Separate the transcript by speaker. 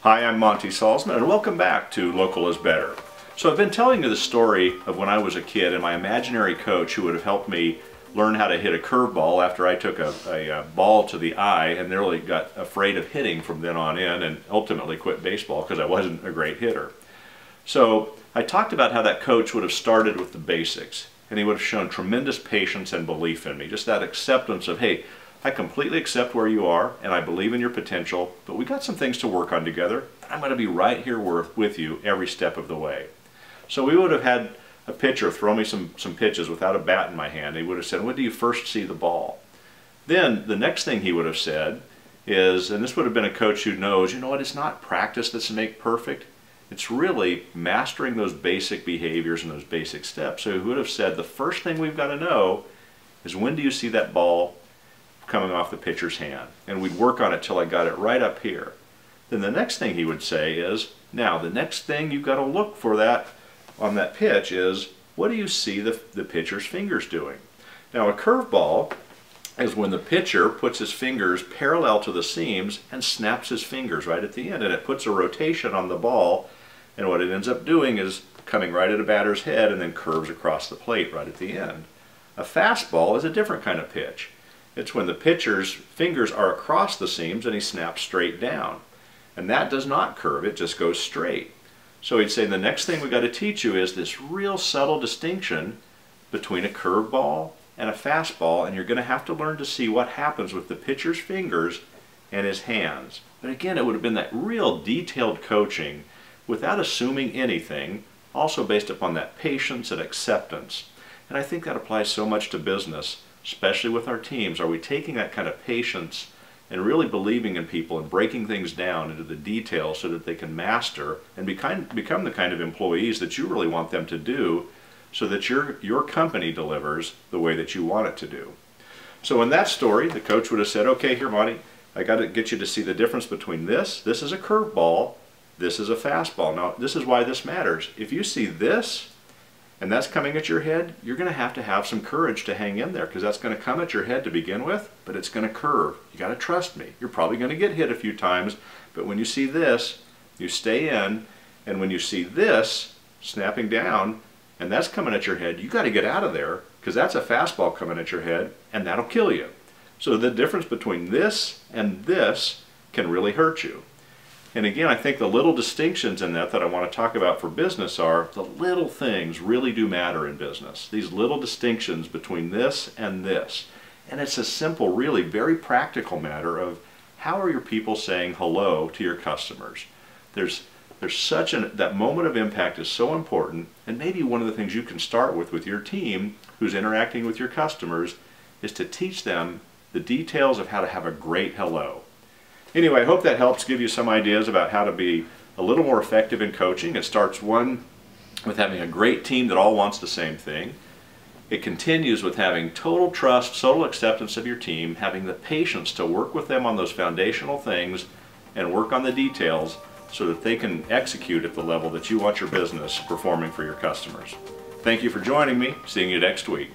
Speaker 1: Hi, I'm Monty Salzman, and welcome back to Local is Better. So I've been telling you the story of when I was a kid and my imaginary coach who would have helped me learn how to hit a curveball after I took a ball to the eye and nearly got afraid of hitting from then on in and ultimately quit baseball because I wasn't a great hitter. So I talked about how that coach would have started with the basics, and he would have shown tremendous patience and belief in me, just that acceptance of, hey, I completely accept where you are and I believe in your potential, but we got some things to work on together. I'm going to be right here with you every step of the way. So we would have had a pitcher throw me some pitches without a bat in my hand. He would have said, when do you first see the ball? Then the next thing he would have said is, and this would have been a coach who knows, you know what, it's not practice that's make perfect. It's really mastering those basic behaviors and those basic steps. So he would have said, the first thing we've got to know is when do you see that ball coming off the pitcher's hand? And we'd work on it till I got it right up here. Then the next thing he would say is, now the next thing you've got to look for that on that pitch is, what do you see the pitcher's fingers doing? Now a curveball is when the pitcher puts his fingers parallel to the seams and snaps his fingers right at the end, and it puts a rotation on the ball, and what it ends up doing is coming right at a batter's head and then curves across the plate right at the end. A fastball is a different kind of pitch. It's when the pitcher's fingers are across the seams and he snaps straight down. And that does not curve, it just goes straight. So he'd say the next thing we got to teach you is this real subtle distinction between a curveball and a fastball, and you're going to have to learn to see what happens with the pitcher's fingers and his hands. But again, it would have been that real detailed coaching without assuming anything, also based upon that patience and acceptance. And I think that applies so much to business, especially with our teams. Are we taking that kind of patience and really believing in people and breaking things down into the details so that they can master and become the kind of employees that you really want them to do, so that your company delivers the way that you want it to do. So in that story, the coach would have said, okay, here, Monty, I got to get you to see the difference between this is a curveball, this is a fastball. Now, this is why this matters. If you see this, and that's coming at your head, you're going to have some courage to hang in there, because that's going to come at your head to begin with, but it's going to curve. You got to trust me. You're probably going to get hit a few times, but when you see this, you stay in, and when you see this snapping down, and that's coming at your head, you got to get out of there, because that's a fastball coming at your head, and that'll kill you. So the difference between this and this can really hurt you. And again, I think the little distinctions in that I want to talk about for business are, the little things really do matter in business. These little distinctions between this and this. And it's a simple, really very practical matter of, how are your people saying hello to your customers? There's such that moment of impact is so important, and maybe one of the things you can start with your team who's interacting with your customers is to teach them the details of how to have a great hello. Anyway, I hope that helps give you some ideas about how to be a little more effective in coaching. It starts, one, with having a great team that all wants the same thing. It continues with having total trust, total acceptance of your team, having the patience to work with them on those foundational things and work on the details so that they can execute at the level that you want your business performing for your customers. Thank you for joining me. Seeing you next week.